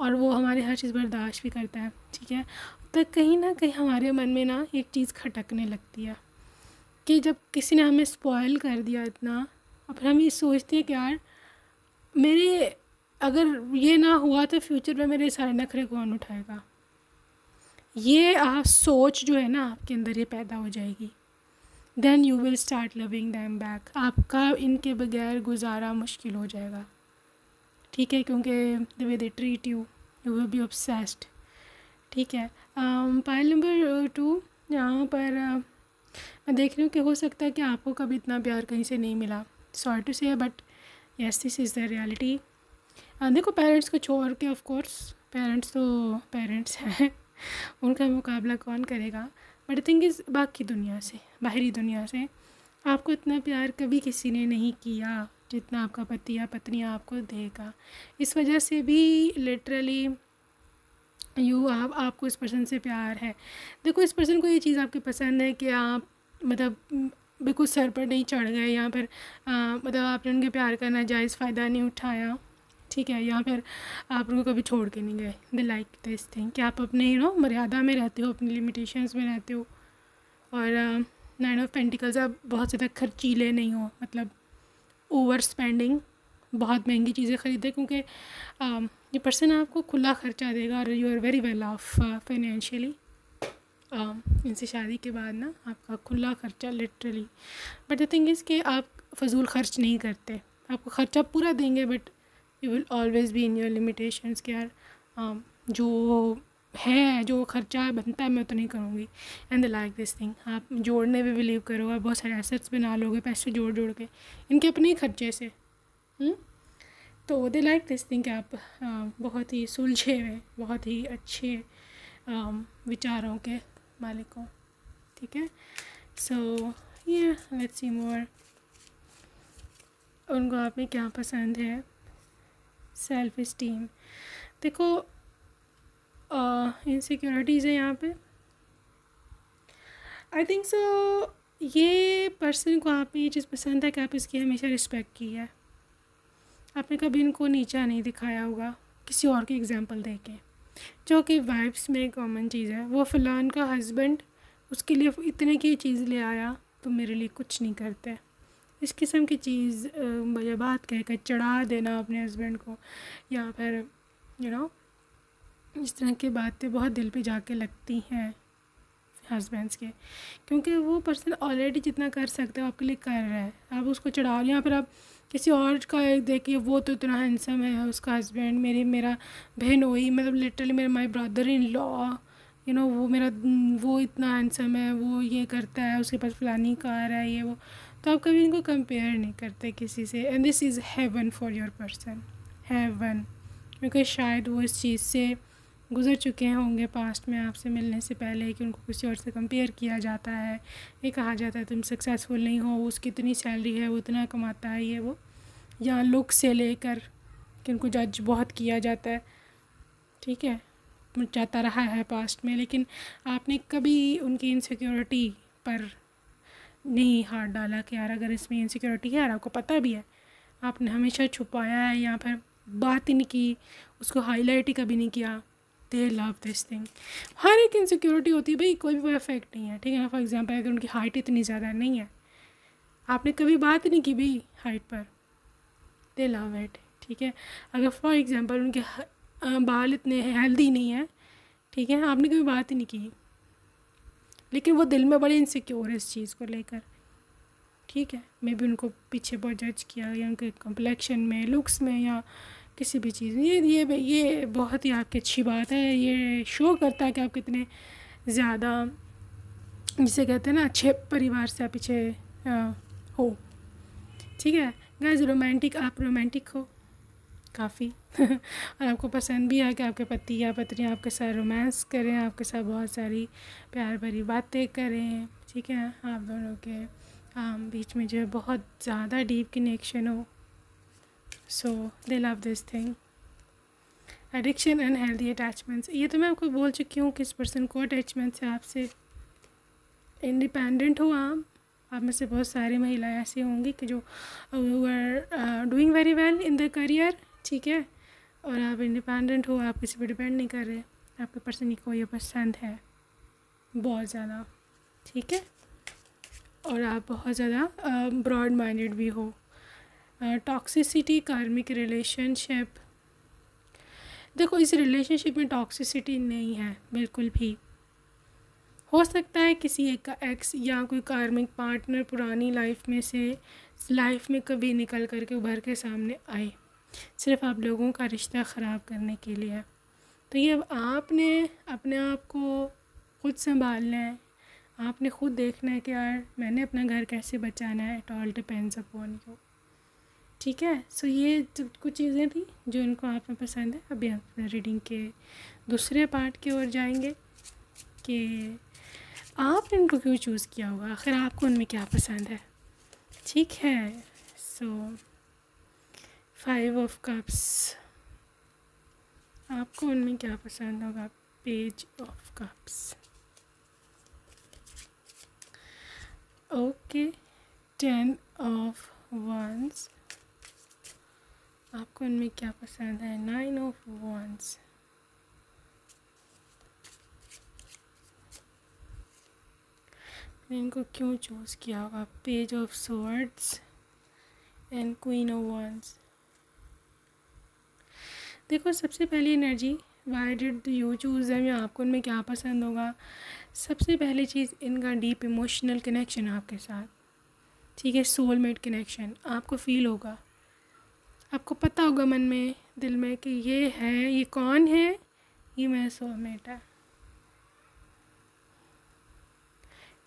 Speaker 1: और वो हमारी हर चीज़ बर्दाश्त भी करता है, ठीक है, तो कहीं ना कहीं हमारे मन में ना एक चीज़ खटकने लगती है कि जब किसी ने हमें स्पॉइल कर दिया इतना, और फिर हम ये सोचते हैं कि यार मेरे अगर ये ना हुआ तो फ्यूचर में मेरे सारे नखरे कौन उठाएगा। ये आप सोच जो है ना आपके अंदर ये पैदा हो जाएगी, then you will start loving them back. आपका इनके बगैर गुजारा मुश्किल हो जाएगा, ठीक है, क्योंकि the way they treat you, you will be obsessed, ठीक है। पाइल नंबर 2 यहाँ पर मैं देख रही हूँ कि हो सकता है कि आपको कभी इतना प्यार कहीं से नहीं मिला, sorry to say, but yes this is the reality. देखो पेरेंट्स को छोड़ के, ऑफ कोर्स पेरेंट्स तो पेरेंट्स हैं, उनका मुकाबला कौन करेगा, बट थिंग इज़ बाकी दुनिया से, बाहरी दुनिया से आपको इतना प्यार कभी किसी ने नहीं किया जितना आपका पति या पत्नी आपको देगा। इस वजह से भी लिटरली आपको इस पर्सन से प्यार है। देखो इस पर्सन को ये चीज़ आपकी पसंद है कि आप मतलब बिल्कुल सर पर नहीं चढ़ गए, या फिर मतलब आपने उनके प्यार का नाजायज़ फ़ायदा नहीं उठाया, ठीक है, या फिर आप उनको कभी छोड़ के नहीं गए। दे लाइक दिस थिंग कि आप अपने मर्यादा में रहते हो, अपनी लिमिटेशंस में रहते हो, और 9 ऑफ पेंटिकल्स आप बहुत ज़्यादा खर्चीले नहीं हो, मतलब ओवर स्पेंडिंग, बहुत महंगी चीज़ें ख़रीदे, क्योंकि ये पर्सन आपको खुला खर्चा देगा और you are very well off financially. इनसे शादी के बाद ना आपका खुला खर्चा literally, but the thing is कि आप फजूल खर्च नहीं करते, आपको खर्चा पूरा देंगे, but you will always be in your limitations कि यार जो है, जो खर्चा बनता है मैं तो नहीं करूँगी। And the like this thing, आप जोड़ने में बिलीव करोगे, बहुत सारे एसेट्स बना लोगे पैसे जोड़ जोड़ के इनके अपने ही खर्चे से। तो दे लाइक दिस थिंग कि आप बहुत ही सुलझे हुए, बहुत ही अच्छे विचारों के मालिक हो, ठीक है। सो ये लेट्स सी मोर, उनको आप में क्या पसंद है। सेल्फ इस्टीम, देखो इनसिक्योरिटीज़ है यहाँ पे, आई थिंक सो ये पर्सन को आप में ये चीज़ पसंद है कि आप इसकी हमेशा रिस्पेक्ट की है, आपने कभी इनको नीचा नहीं दिखाया होगा किसी और की एग्जांपल दे के, जो कि वाइफ्स में कॉमन चीज़ है। वो फ़लान का हस्बैंड उसके लिए इतने की चीज़ ले आया तो मेरे लिए कुछ नहीं करते, इस किस्म की चीज़ या बात कह कर चढ़ा देना अपने हस्बैंड को, या फिर इस तरह की बातें बहुत दिल पे जाके लगती हैं हस्बैंड्स के, क्योंकि वो पर्सन ऑलरेडी जितना कर सकता है आपके लिए कर रहा है, आप उसको चढ़ा रहे हैं, या फिर आप किसी और का देखिए वो तो इतना हैंडसम है उसका हस्बैंड, मेरा बहन हुई, मतलब लिटरली मेरा माई ब्रदर इन लॉ वो इतना हैंडसम है, वो ये करता है, उसके पास फलानी कार है, ये वो, तो आप कभी इनको कंपेयर नहीं करते किसी से। And this is heaven for your person, heaven, क्योंकि शायद वो इस चीज़ से गुज़र चुके होंगे पास्ट में आपसे मिलने से पहले, कि उनको किसी और से कंपेयर किया जाता है, ये कहा जाता है तुम सक्सेसफुल नहीं हो, उसकी इतनी सैलरी है, वो इतना कमाता है, ये वो, या लुक से लेकर कि उनको जज बहुत किया जाता है, ठीक है, जाता रहा है पास्ट में। लेकिन आपने कभी उनकी इनसिक्योरिटी पर नहीं हाथ डाला कि यार अगर इसमें इनसिक्योरिटी है, यार आपको पता भी है, आपने हमेशा छुपाया है या फिर बात ही नहीं की, उसको हाईलाइट ही कभी नहीं किया। They love this thing. हर एक इनसिक्योरिटी होती है भाई, कोई भी परफेक्ट नहीं है, ठीक है ना। फॉर एग्जांपल अगर उनकी हाइट इतनी ज़्यादा नहीं है, आपने कभी बात नहीं की भाई हाइट पर, दे लव इट, ठीक है। अगर फॉर एग्जांपल उनके बाल इतने हेल्दी नहीं है, ठीक है, आपने कभी बात ही नहीं की, लेकिन वो दिल में बड़े इनसिक्योर है इस चीज़ को लेकर, ठीक है। मे बी उनको पीछे बहुत जज किया, या उनके कम्प्लेक्शन में, लुक्स में, या किसी भी चीज़ में। ये बहुत ही आपकी अच्छी बात है, ये शो करता है कि आप कितने ज़्यादा, जिसे कहते हैं ना, अच्छे परिवार से आप पीछे हो, ठीक है। गाइस रोमांटिक, आप रोमांटिक हो काफ़ी और आपको पसंद भी है कि आपके पति या पत्नी आपके साथ रोमांस करें, आपके साथ बहुत सारी प्यार भरी बातें करें, ठीक है। आप दोनों के बीच में जो है बहुत ज़्यादा डीप कनेक्शन हो, so they love this thing. Addiction and healthy attachments, ये तो मैं आपको बोल चुकी हूँ किस पर्सन को अटैचमेंट से आपसे। इंडिपेंडेंट हो आप में से बहुत सारी महिलाएं ऐसी होंगी कि जो are doing very well in the career, ठीक है, और आप इंडिपेंडेंट हो, आप किसी पर डिपेंड नहीं कर रहे, आपके पर्सन को ये पसंद है बहुत ज़्यादा, ठीक है, और आप बहुत ज़्यादा ब्रॉड माइंडेड भी हो। टॉक्सिसिटी, कार्मिक रिलेशनशिप, देखो इस रिलेशनशिप में टॉक्सिसिटी नहीं है बिल्कुल भी। हो सकता है किसी एक का एक्स या कोई कार्मिक पार्टनर पुरानी लाइफ में से लाइफ में कभी निकल करके उभर के सामने आए, सिर्फ आप लोगों का रिश्ता ख़राब करने के लिए। तो ये अब आपने अपने आप को खुद संभालना है, आपने खुद देखना है कि यार मैंने अपना घर कैसे बचाना है। It all depends upon you, ठीक है। सो ये कुछ चीज़ें थी जो इनको आप में पसंद है। अभी हम रीडिंग के दूसरे पार्ट की ओर जाएंगे कि आपने इनको क्यों चूज़ किया होगा, आखिर आपको उनमें क्या पसंद है, ठीक है। सो 5 ऑफ कप्स, आपको उनमें क्या पसंद होगा। Page of cups, okay. 10 of wands, आपको उनमें क्या पसंद है। 9 ऑफ वंस, इनको क्यों चूज़ किया होगा। Page of swords and queen of wands. देखो सबसे पहली energy, why did you choose them, या आपको उनमें क्या पसंद होगा। सबसे पहली चीज़ इनका डीप इमोशनल कनेक्शन आपके साथ, ठीक है। सोलमेट कनेक्शन आपको फील होगा, आपको पता होगा मन में, दिल में कि ये है, ये कौन है, ये मेरा सोलमेट है,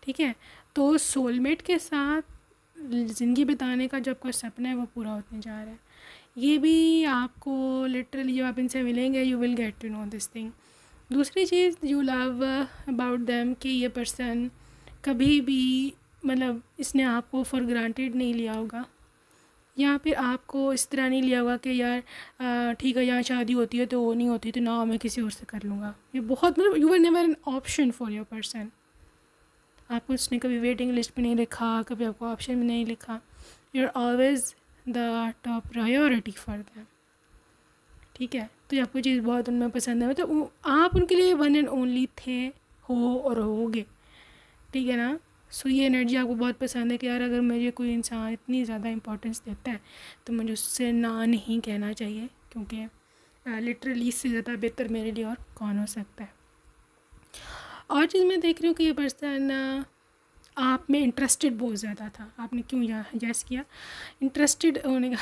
Speaker 1: ठीक है। तो सोलमेट के साथ ज़िंदगी बिताने का जो आपका सपना है वो पूरा होने जा रहा है। ये भी आपको लिटरली जब आप इनसे मिलेंगे you will get to know this thing. दूसरी चीज़ यू लव अबाउट देम कि ये पर्सन कभी भी मतलब इसने आपको फॉर ग्रांटेड नहीं लिया होगा, या फिर आपको इस तरह नहीं लिया होगा कि यार ठीक है यहाँ शादी होती है तो वो नहीं होती तो ना मैं किसी और से कर लूँगा। ये बहुत मतलब you were never an option for your person, आपको उसने कभी वेटिंग लिस्ट में नहीं लिखा, कभी आपको ऑप्शन में नहीं लिखा। You are always the top priority for them, ठीक है। तो ये आपको चीज़ बहुत उनमें पसंद है, मतलब आप उनके लिए वन एंड ओनली थे, हो और होगे, ठीक है ना। सो ये एनर्जी आपको बहुत पसंद है कि यार अगर मुझे कोई इंसान इतनी ज़्यादा इंपॉर्टेंस देता है तो मुझे उससे ना नहीं कहना चाहिए, क्योंकि लिटरली इससे ज़्यादा बेहतर मेरे लिए और कौन हो सकता है। और चीज़ मैं देख रही हूँ कि ये पर्सन आप में इंटरेस्टेड बहुत ज़्यादा था। आपने क्यों जैस किया, इंटरेस्टेड होने का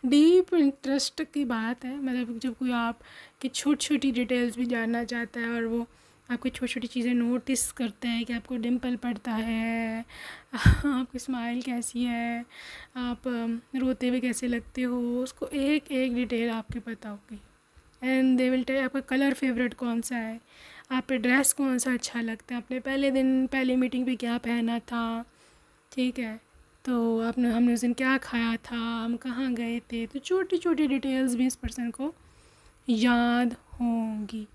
Speaker 1: डीप इंटरेस्ट की बात है, मतलब जब कोई आप की छोटी छोटी डिटेल्स भी जानना चाहता है और वो आपको छोटी छोटी चीज़ें नोटिस करते हैं कि आपको डिम्पल पड़ता है, आपकी स्माइल कैसी है, आप रोते हुए कैसे लगते हो, उसको एक एक डिटेल आपके पता होगी। एंड दे विल टेल आपका कलर फेवरेट कौन सा है, आप पे ड्रेस कौन सा अच्छा लगता है, आपने पहले दिन पहली मीटिंग पे क्या पहना था, ठीक है, तो हमने उस दिन क्या खाया था, हम कहाँ गए थे। तो छोटी छोटी डिटेल्स भी इस पर्सन को याद होंगी।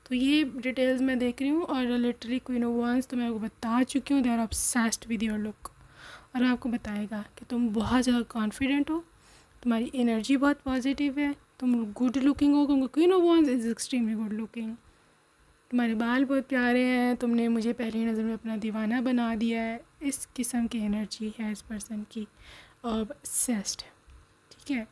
Speaker 1: तो ये डिटेल्स मैं देख रही हूँ। और लिटरली क्वीन ऑफ वांस तो मैं आपको बता चुकी हूँ, they are obsessed with your look, और आपको बताएगा कि तुम बहुत ज़्यादा कॉन्फिडेंट हो, तुम्हारी एनर्जी बहुत पॉजिटिव है, तुम गुड लुकिंग हो, क्योंकि क्वीन ऑफ वांस इज़ एक्सट्रीमली गुड लुकिंग, तुम्हारे बाल बहुत प्यारे हैं, तुमने मुझे पहली नज़र में अपना दीवाना बना दिया है। इस किस्म की एनर्जी है इस पर्सन की, ऑब्सेस्ड। ठीक है।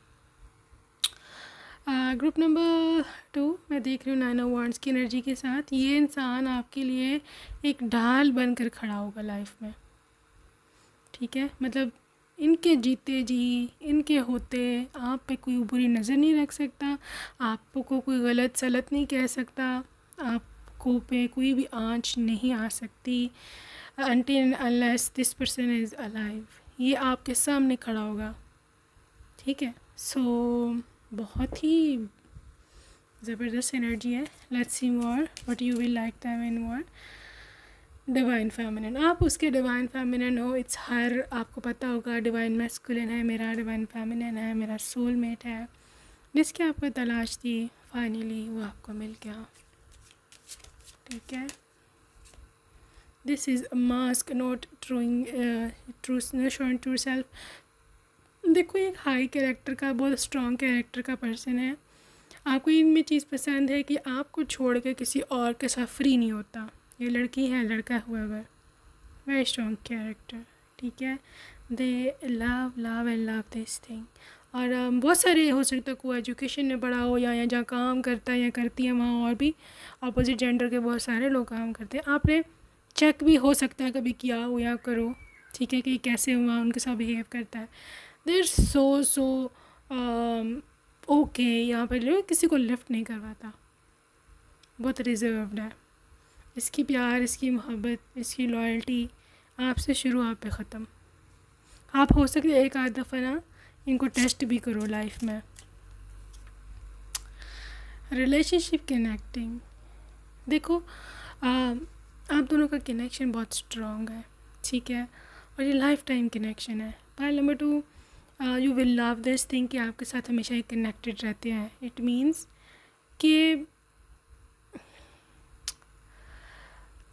Speaker 1: ग्रुप नंबर 2 मैं देख रही हूँ 9 ऑफ वांड्स की एनर्जी के साथ। ये इंसान आपके लिए एक ढाल बनकर खड़ा होगा लाइफ में। ठीक है, मतलब इनके जीते जी, इनके होते आप पे कोई बुरी नज़र नहीं रख सकता, आपको कोई गलत सलत नहीं कह सकता, आपको पे कोई भी आंच नहीं आ सकती until unless this person is alive। ये आपके सामने खड़ा होगा। ठीक है, सो बहुत ही ज़बरदस्त एनर्जी है। Let's see more what you will like them in what. Divine feminine, आप उसके डिवाइन फेमिनिन हो। इट्स हर, आपको पता होगा डिवाइन मैस्कुलिन है मेरा, डिवाइन फेमिनिन है मेरा, सोलमेट है, जिसकी आपको तलाश थी, फाइनली वो आपको मिल गया। ठीक है, this is a mask not true showing true self. देखो एक हाई कैरेक्टर का, बहुत स्ट्रॉन्ग कैरेक्टर का पर्सन है। आपको इनमें चीज़ पसंद है कि आपको छोड़ के किसी और के साथ फ्री नहीं होता। ये लड़की है, लड़का हुआ वेरी स्ट्रॉन्ग कैरेक्टर। ठीक है, they love and love this thing. और बहुत सारे हो सकता है कोई एजुकेशन में पढ़ा हो या जहाँ काम करता है या करती है वहाँ और भी अपोजिट जेंडर के बहुत सारे लोग काम करते हैं। आपने चेक भी हो सकता है कभी किया हो या करो। ठीक है, कि कैसे वहाँ उनके साथ बिहेव करता है। देर सो ओके। यहाँ पर किसी को लिफ्ट नहीं करवाता, बहुत रिजर्व्ड है। इसकी प्यार, इसकी मोहब्बत, इसकी लॉयल्टी आपसे शुरू, आप पे ख़त्म। आप हो सकते एक आध दफ़ा ना इनको टेस्ट भी करो लाइफ में। रिलेशनशिप कनेक्टिंग, देखो आप दोनों का कनेक्शन बहुत स्ट्रॉन्ग है। ठीक है, और ये लाइफ टाइम कनेक्शन है। Point number 2, you will love this thing कि आपके साथ हमेशा ही कनेक्टेड रहते हैं। इट मीन्स कि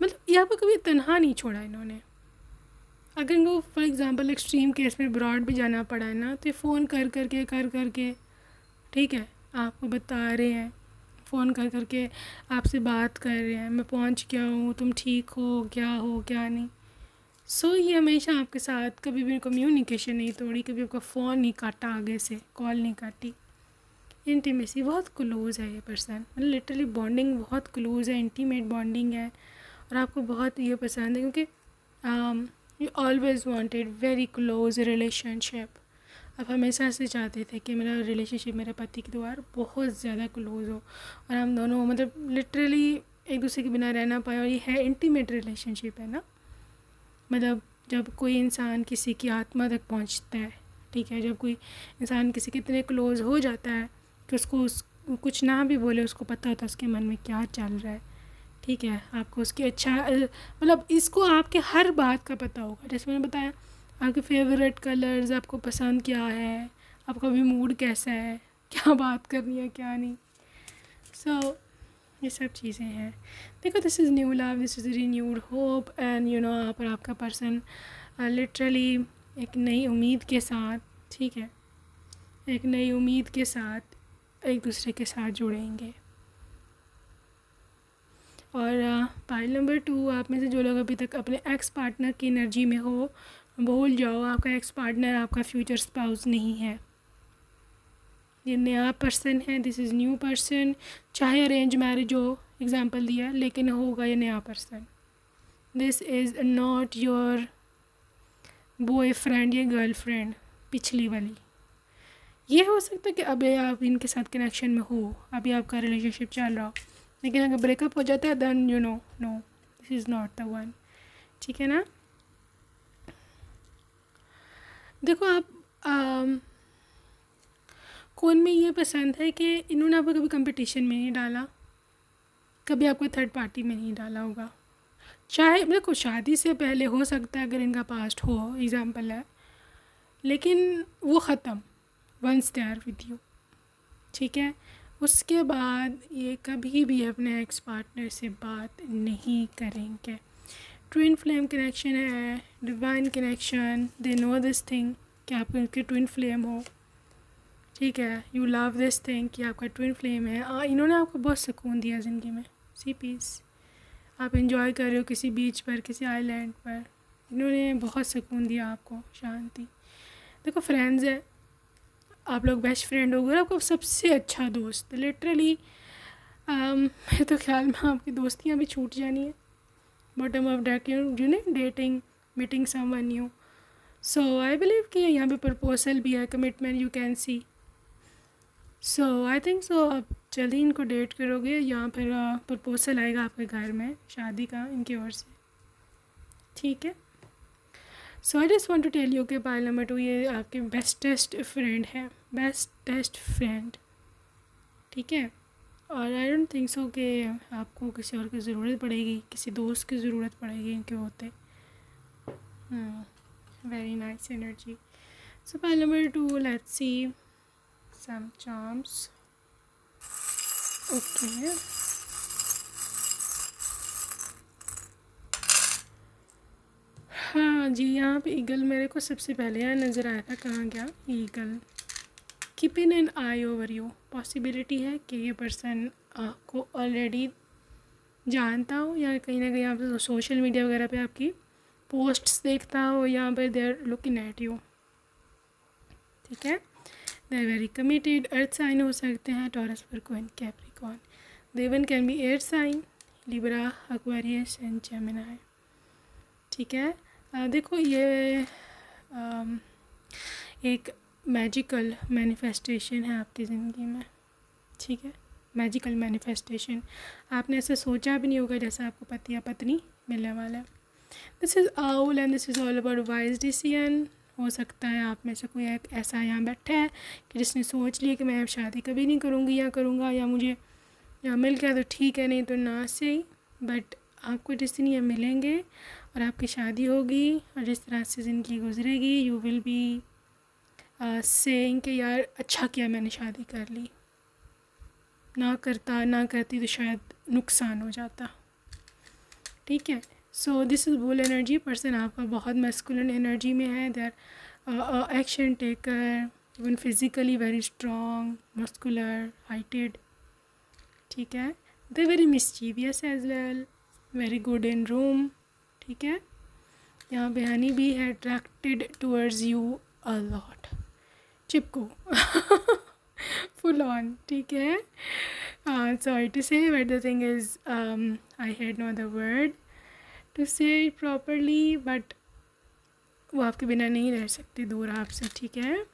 Speaker 1: मतलब यहाँ पर कभी तन्हा नहीं छोड़ा इन्होंने। अगर इनको फॉर एग्ज़ाम्पल एक्सट्रीम केस में ब्रॉड भी जाना पड़ा है ना, तो ये फ़ोन कर करके ठीक है आपको बता रहे हैं, फ़ोन कर करके आपसे बात कर रहे हैं, मैं पहुँच गया हूँ, तुम ठीक हो क्या नहीं। सो ये हमेशा आपके साथ, कभी भी कम्युनिकेशन नहीं तोड़ी, कभी आपका फ़ोन नहीं काटा, आगे से कॉल नहीं काटी। इंटीमेसी, बहुत क्लोज़ है ये पर्सन, मतलब लिटरली बॉन्डिंग बहुत क्लोज़ है, इंटीमेट बॉन्डिंग है। और आपको बहुत ये पसंद है क्योंकि you always wanted very close relationship. आप हमेशा से चाहते थे कि मेरा रिलेशनशिप मेरे पति के द्वारा बहुत ज़्यादा क्लोज़ हो और हम दोनों मतलब लिटरली एक दूसरे के बिना रह ना पाए। और ये है इंटीमेट रिलेशनशिप है ना, मतलब जब कोई इंसान किसी की आत्मा तक पहुंचता है। ठीक है, जब कोई इंसान किसी के इतने क्लोज़ हो जाता है कि उसको कुछ ना भी बोले उसको पता होता है उसके मन में क्या चल रहा है। ठीक है, आपको उसकी अच्छा मतलब इसको आपके हर बात का पता होगा। जैसे मैंने बताया आपके फेवरेट कलर्स, आपको पसंद क्या है, आपका भी मूड कैसा है, क्या बात करनी है क्या नहीं। सो ये सब चीज़ें हैं। देखो this is new love, this is renewed hope and you know आप और आपका पर्सन लिटरली एक नई उम्मीद के साथ, ठीक है, एक नई उम्मीद के साथ एक दूसरे के साथ जुड़ेंगे। और पाइल नंबर 2, आप में से जो लोग अभी तक अपने एक्स पार्टनर की एनर्जी में हो, भूल जाओ, आपका एक्स पार्टनर आपका फ्यूचर स्पाउस नहीं है, ये नया पर्सन है। दिस इज़ न्यू पर्सन, चाहे अरेंज मैरिज हो, एग्जांपल दिया, लेकिन होगा ये नया person. This is not your boyfriend या गर्लफ्रेंड पिछली वाली। ये हो सकता है कि अभी आप इनके साथ कनेक्शन में हो, अभी आपका रिलेशनशिप चल रहा हो, लेकिन अगर ब्रेकअप हो जाता है then you know this is not the one. ठीक है ना। देखो आप कौन में ये पसंद है कि इन्होंने आपको कभी कंपटीशन में नहीं डाला, कभी आपको थर्ड पार्टी में नहीं डाला होगा। चाहे देखो शादी से पहले हो सकता है अगर इनका पास्ट हो, एग्जाम्पल है, लेकिन वो ख़त्म once they are with you. ठीक है, उसके बाद ये कभी भी अपने एक्स पार्टनर से बात नहीं करेंगे। ट्विन फ्लेम कनेक्शन है, divine connection, they know this thing कि आप इनके ट्विन फ्लेम हो। ठीक है, यू लव दिस थिंग कि आपका ट्विन फ्लेम है। इन्होंने आपको बहुत सुकून दिया ज़िंदगी में, सी पीस। आप एंजॉय कर रहे हो किसी बीच पर, किसी आइलैंड पर, इन्होंने बहुत सुकून दिया आपको, शांति। देखो फ्रेंड्स है, आप लोग बेस्ट फ्रेंड हो गए, आपको सबसे अच्छा दोस्त लिटरली। मेरे तो ख्याल में आपकी दोस्तियाँ भी छूट जानी है, bottom of dating, meeting someone new. So I believe कि यहाँ पे प्रपोजल भी है, commitment you can C. So I think so आप जल्दी इनको डेट करोगे, या फिर प्रपोजल आएगा आपके घर में शादी का इनकी ओर से, ठीक है। So I just want to tell you कि पाइल नंबर 2 ये आपके बेस्टेस्ट फ्रेंड है, बेस्टेस्ट फ्रेंड, ठीक है। और आई डोंट थिंक सो कि आपको किसी और की ज़रूरत पड़ेगी, किसी दोस्त की ज़रूरत पड़ेगी इनके होते। Very nice energy. So pile number 2, let's see some charms. Okay, हाँ जी, यहाँ पे ईगल मेरे को सबसे पहले यहाँ नज़र आया था। कहाँ गया eagle? Keeping an I over you, possibility है कि ये पर्सन आपको ऑलरेडी जानता हो, या कहीं ना कहीं आप सोशल मीडिया वगैरह पे आपकी पोस्ट्स देखता हो, यहाँ पर they are looking at you, ठीक है। They are very committed, earth sign हो सकते हैं, Taurus, Virgo and Capricorn. They one can be air sign, Libra, Aquarius and Gemini, ठीक है। देखो ये एक मैजिकल मैनिफेस्टेशन है आपकी ज़िंदगी में, ठीक है। मैजिकल मैनिफेस्टेशन, आपने ऐसे सोचा भी नहीं होगा जैसे आपको पति या पत्नी मिलने वाला है। This is owl and this is all about wise decision. हो सकता है आप में से कोई एक ऐसा यहाँ बैठा है कि जिसने सोच लिया कि मैं अब शादी कभी नहीं करूँगी या करूँगा, या मुझे या मिल गया तो ठीक है, नहीं तो ना सही। बट आपको जिस दिन ये मिलेंगे और आपकी शादी होगी और जिस तरह से ज़िंदगी गुजरेगी, यू विल बी सेइंग कि यार अच्छा किया मैंने शादी कर ली, ना करती तो शायद नुकसान हो जाता, ठीक है। So this is bull energy. Person आपका बहुत मैस्कुलिन एनर्जी में है, they are action taker, even physically very strong, muscular, heighted, ठीक है। They very mischievous as well, very good in room, ठीक है। यहाँ पे हनी भी है, attracted towards you a lot, चिपको फुल ऑन, ठीक है। Sorry to say but the thing is I had no other word to say it properly, but वो आपके बिना नहीं रह सकती दूर आपसे, ठीक है।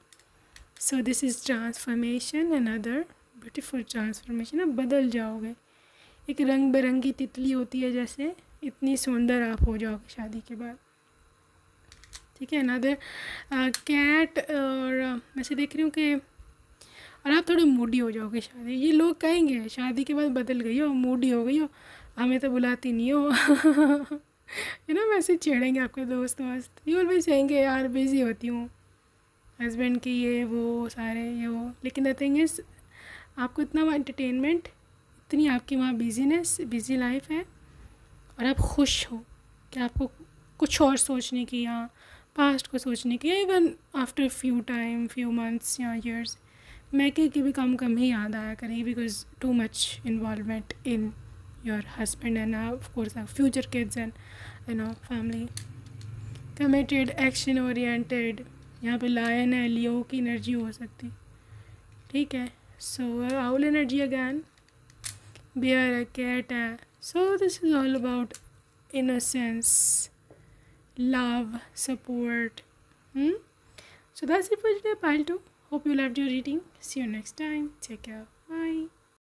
Speaker 1: So this is transformation, another beautiful transformation. आप बदल जाओगे, एक रंग बिरंगी तितली होती है जैसे, इतनी सुंदर आप हो जाओगे शादी के बाद, ठीक है। अनदर कैट, और मैं से देख रही हूँ कि और आप थोड़े मूडी हो जाओगे शादी, ये लोग कहेंगे शादी के बाद बदल गई हो, मूडी हो गई हो, हमें तो बुलाती नहीं हो यू नो, वैसे छेड़ेंगे आपके दोस्त वस्त, ये भी कहेंगे यार बिज़ी होती हूँ हस्बैंड की, ये वो सारे ये वो। लेकिन द थिंग इज़ आपको इतना एंटरटेनमेंट, इतनी आपकी वहाँ बिजीनेस, बिज़ी लाइफ है, और आप खुश हो कि आपको कुछ और सोचने की, या पास्ट को सोचने की, इवन आफ्टर फ्यू मंथ्स या ईयर्स मैके की भी कम ही याद आया करेगी, because too much involvement in your husband end of course future kids and family. Committed, action oriented, यहाँ पे लायन है, लियो की एनर्जी हो सकती, ठीक है। सो आउल एनर्जी अगैन, बियर है, कैट है। So this is all about innocence, love, support. So that's it for today, pile 2. Hope you loved your reading. See you next time. Take care. Bye.